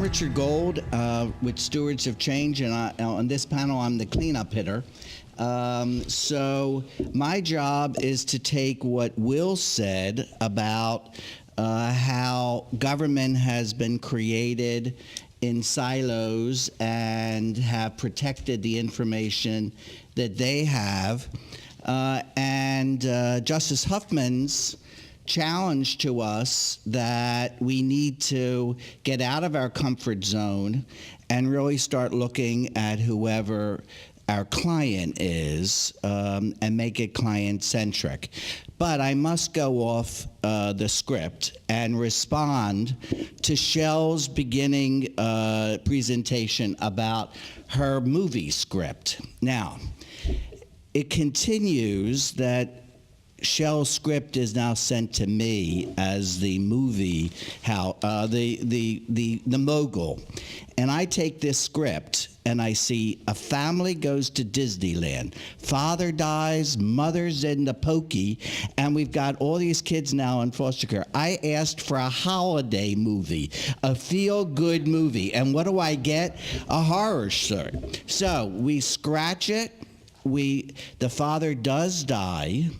Richard Gold with Stewards of Change, and on this panel, I'm the cleanup hitter. So my job is to take what Will said about how government has been created in silos and have protected the information that they have. And Justice Huffman's challenge to us that we need to get out of our comfort zone and really start looking at whoever our client is and make it client-centric. But I must go off the script and respond to Shell's beginning presentation about her movie script. Now, it continues that Shell's script is now sent to me as the movie, the mogul. And I take this script and I see a family goes to Disneyland. Father dies, mother's in the pokey, and we've got all these kids now in foster care. I asked for a holiday movie, a feel-good movie, and what do I get? A horror story. So we scratch it. The father does die.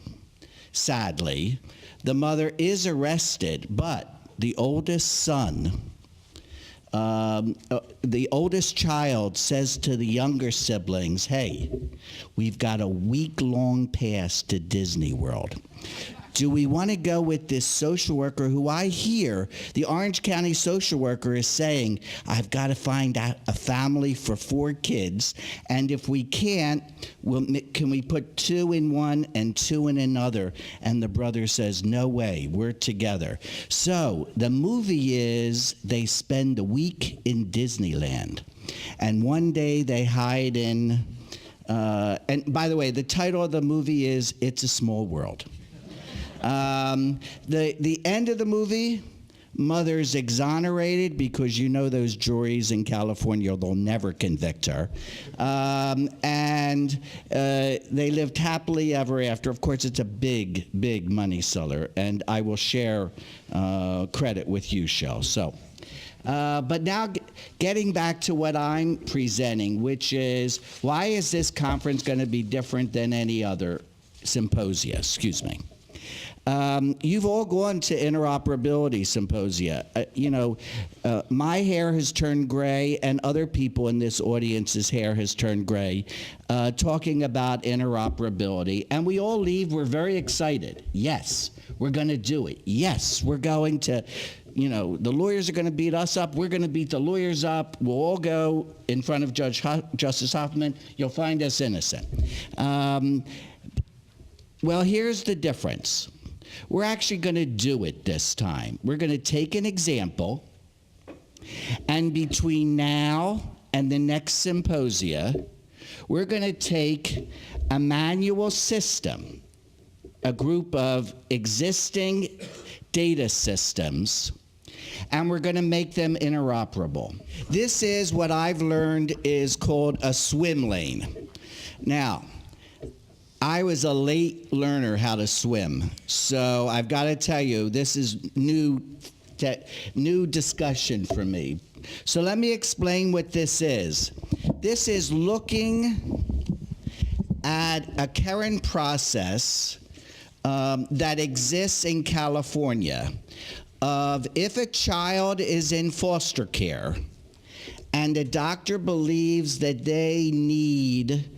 Sadly, the mother is arrested, but the oldest son, the oldest child says to the younger siblings, hey, we've got a week-long pass to Disney World. Do we want to go with this social worker who I hear, the Orange County social worker is saying, I've got to find out a family for 4 kids, and if we can't, can we put 2 in one and 2 in another? And the brother says, no way, we're together. So the movie is they spend a week in Disneyland, and one day they hide in, and by the way, the title of the movie is It's a Small World. The end of the movie, mother's exonerated because you know those juries in California, they'll never convict her. And they lived happily ever after. Of course, it's a big, big money seller, and I will share credit with you, Shell. So, but now getting back to what I'm presenting, which is why is this conference going to be different than any other symposia? Excuse me. You've all gone to interoperability symposia. My hair has turned gray, and other people in this audience's hair has turned gray, talking about interoperability. And we all leave, we're very excited. Yes, we're going to do it. Yes, we're going to, the lawyers are going to beat us up. We're going to beat the lawyers up. We'll all go in front of Justice Hoffman. You'll find us innocent. Well, here's the difference. We're actually going to do it this time. We're going to take an example, and between now and the next symposia, we're going to take a manual system, a group of existing data systems, and we're going to make them interoperable. This is what I've learned is called a swim lane. Now, I was a late learner how to swim, so I've got to tell you, this is new discussion for me. So let me explain what this is. This is looking at a current process that exists in California of if a child is in foster care and the doctor believes that they need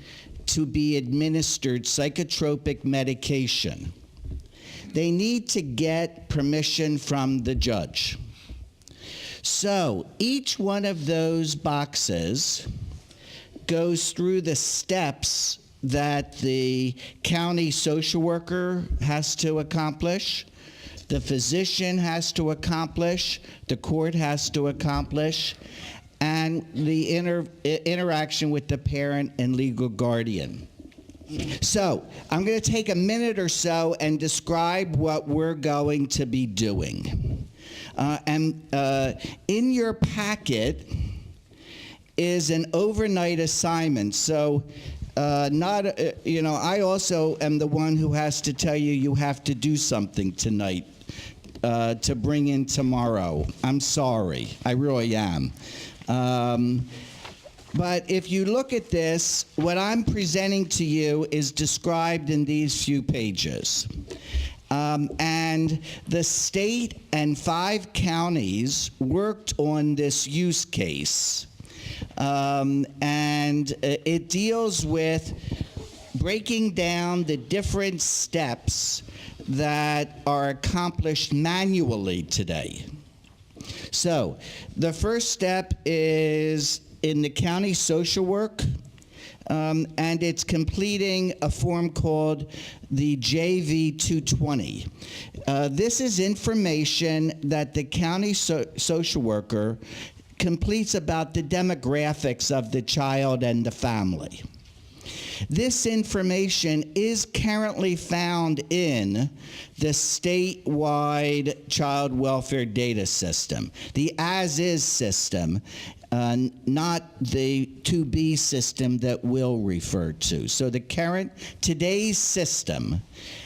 to be administered psychotropic medication, they need to get permission from the judge. So each one of those boxes goes through the steps that the county social worker has to accomplish, the physician has to accomplish, the court has to accomplish, and the interaction with the parent and legal guardian. So I'm going to take a minute or so and describe what we're going to be doing. In your packet is an overnight assignment. So I also am the one who has to tell you you have to do something tonight. to bring in tomorrow. I'm sorry. I really am. But if you look at this, what I'm presenting to you is described in these few pages. And the state and 5 counties worked on this use case. And it deals with breaking down the different steps that are accomplished manually today. So the first step is in the county social work, and it's completing a form called the JV 220. This is information that the county social worker completes about the demographics of the child and the family. This information is currently found in the statewide child welfare data system, the as-is system, not the to-be system that we'll refer to. So the today's system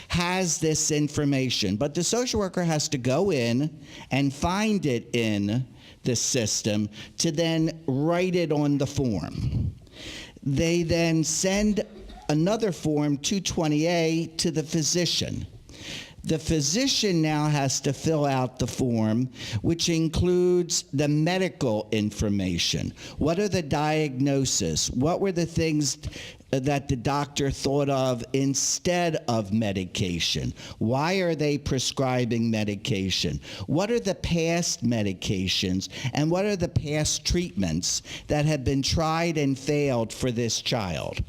has this information, but the social worker has to go in and find it in the system to then write it on the form. They then send another form, 220A, to the physician. The physician now has to fill out the form, which includes the medical information. What are the diagnoses? What were the things that the doctor thought of instead of medication? Why are they prescribing medication? What are the past medications, and what are the past treatments that have been tried and failed for this child?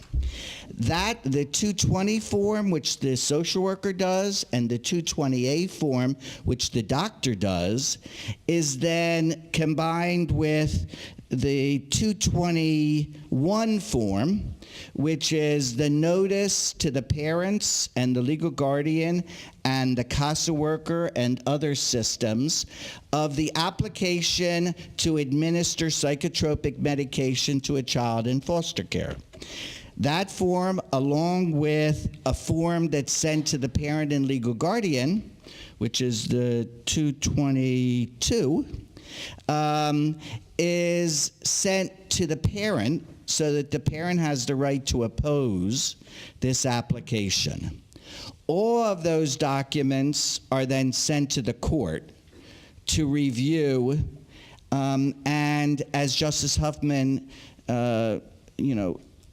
The 220 form, which the social worker does, and the 220A form, which the doctor does, is then combined with the 221 form, which is the notice to the parents and the legal guardian and the CASA worker and other systems of the application to administer psychotropic medication to a child in foster care. That form, along with a form that's sent to the parent and legal guardian, which is the 222, is sent to the parent so that the parent has the right to oppose this application. All of those documents are then sent to the court to review, and as Justice Huffman,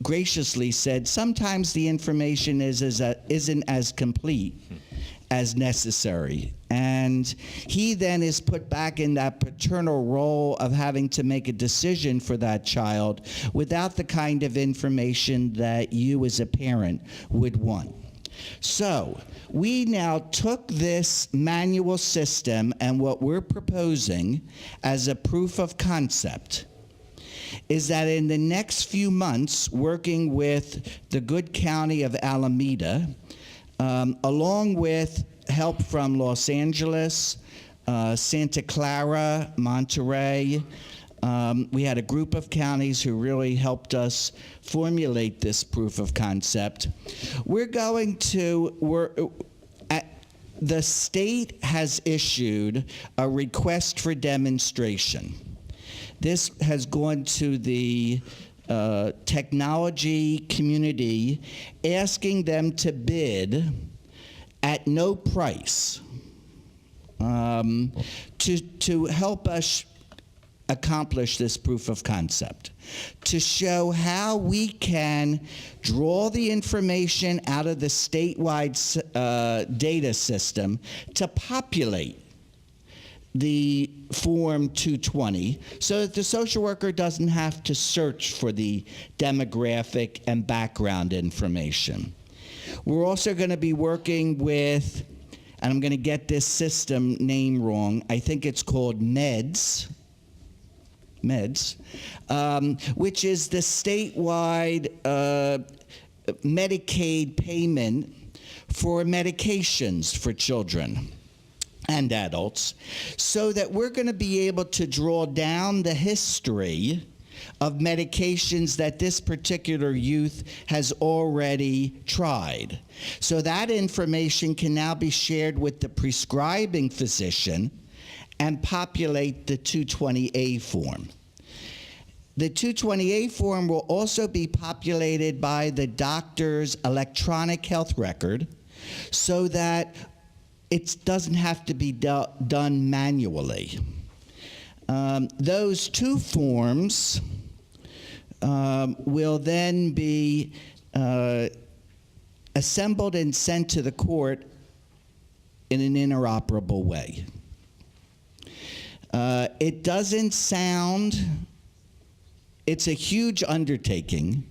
graciously said, sometimes the information isn't as complete as necessary. And he then is put back in that paternal role of having to make a decision for that child without the kind of information that you as a parent would want. So we now took this manual system and what we're proposing as a proof of concept is that in the next few months, working with the good county of Alameda, along with help from Los Angeles, Santa Clara, Monterey, we had a group of counties who really helped us formulate this proof of concept. We're going to, the state has issued a request for demonstration. This has gone to the technology community, asking them to bid at no price to help us accomplish this proof of concept, to show how we can draw the information out of the statewide data system to populate the Form 220 so that the social worker doesn't have to search for the demographic and background information. We're also going to be working with, and I'm going to get this system name wrong, I think it's called MEDS, which is the statewide Medicaid payment for medications for children and adults, so that we're going to be able to draw down the history of medications that this particular youth has already tried. So that information can now be shared with the prescribing physician and populate the 220A form. The 220A form will also be populated by the doctor's electronic health record so that it doesn't have to be done manually. Those two forms will then be assembled and sent to the court in an interoperable way. It doesn't sound, it's a huge undertaking.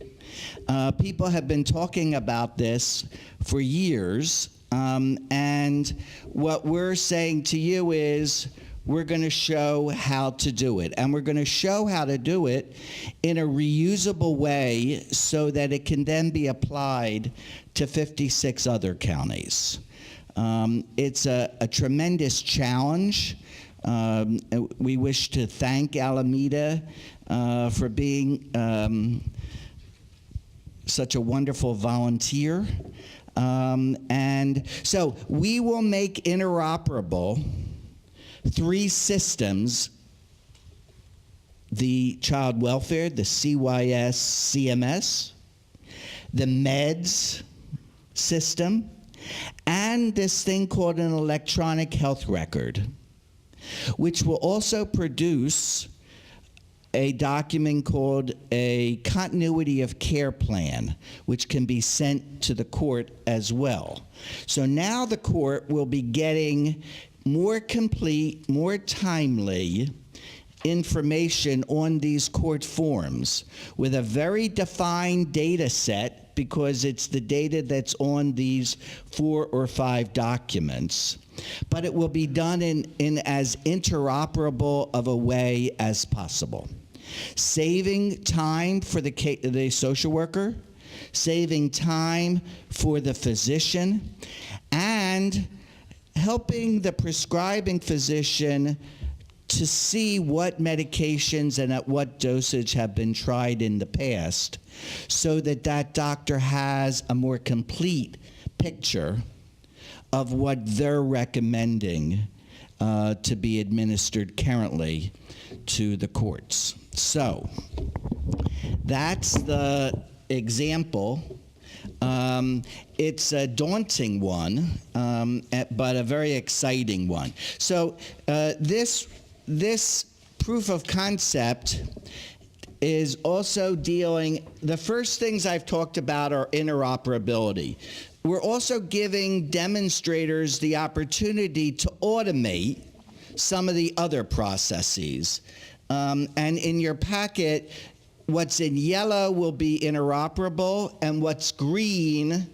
People have been talking about this for years, and what we're saying to you is we're going to show how to do it, and we're going to show how to do it in a reusable way so that it can then be applied to 56 other counties. It's a tremendous challenge. We wish to thank Alameda for being such a wonderful volunteer. And so we will make interoperable 3 systems: the child welfare, the CYS CMS, the meds system, and this thing called an electronic health record, which will also produce a document called a continuity of care plan, which can be sent to the court as well. So now the court will be getting more complete, more timely information on these court forms with a very defined data set, because it's the data that's on these 4 or 5 documents. But it will be done in as interoperable of a way as possible, saving time for the social worker, saving time for the physician, and helping the prescribing physician to see what medications and at what dosage have been tried in the past, so that that doctor has a more complete picture of what they're recommending to be administered currently to the courts. So that's the example. It's a daunting one, but a very exciting one. So this proof of concept is also dealing, the first things I've talked about are interoperability. We're also giving demonstrators the opportunity to automate some of the other processes. And in your packet, what's in yellow will be interoperable, and what's green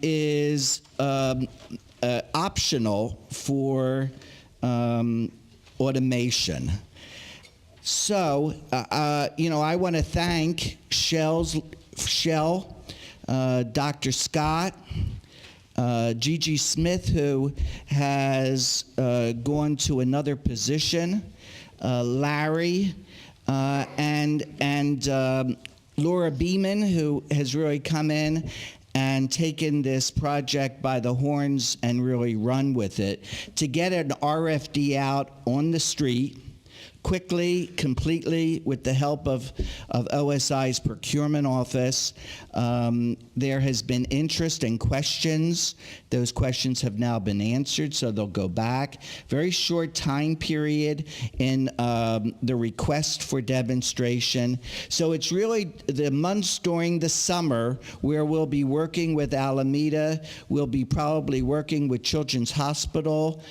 is optional for automation. So, I want to thank Shell, Dr. Scott, Gigi Smith, who has gone to another position, Larry, and Laura Beeman, who has really come in and taken this project by the horns and really run with it to get an RFD out on the street quickly, completely, with the help of OSI's procurement office. There has been interest and questions. Those questions have now been answered, so they'll go back. Very short time period in the request for demonstration. So it's really the months during the summer where we'll be working with Alameda. We'll be probably working with Children's Hospital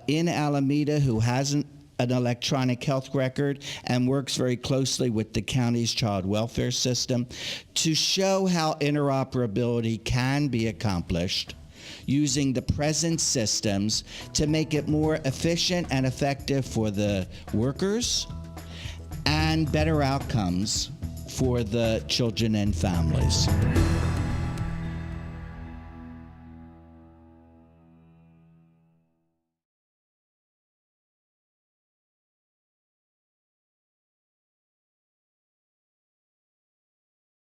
in Alameda, who hasn't an electronic health record and works very closely with the county's child welfare system to show how interoperability can be accomplished using the present systems to make it more efficient and effective for the workers and better outcomes for the children and families.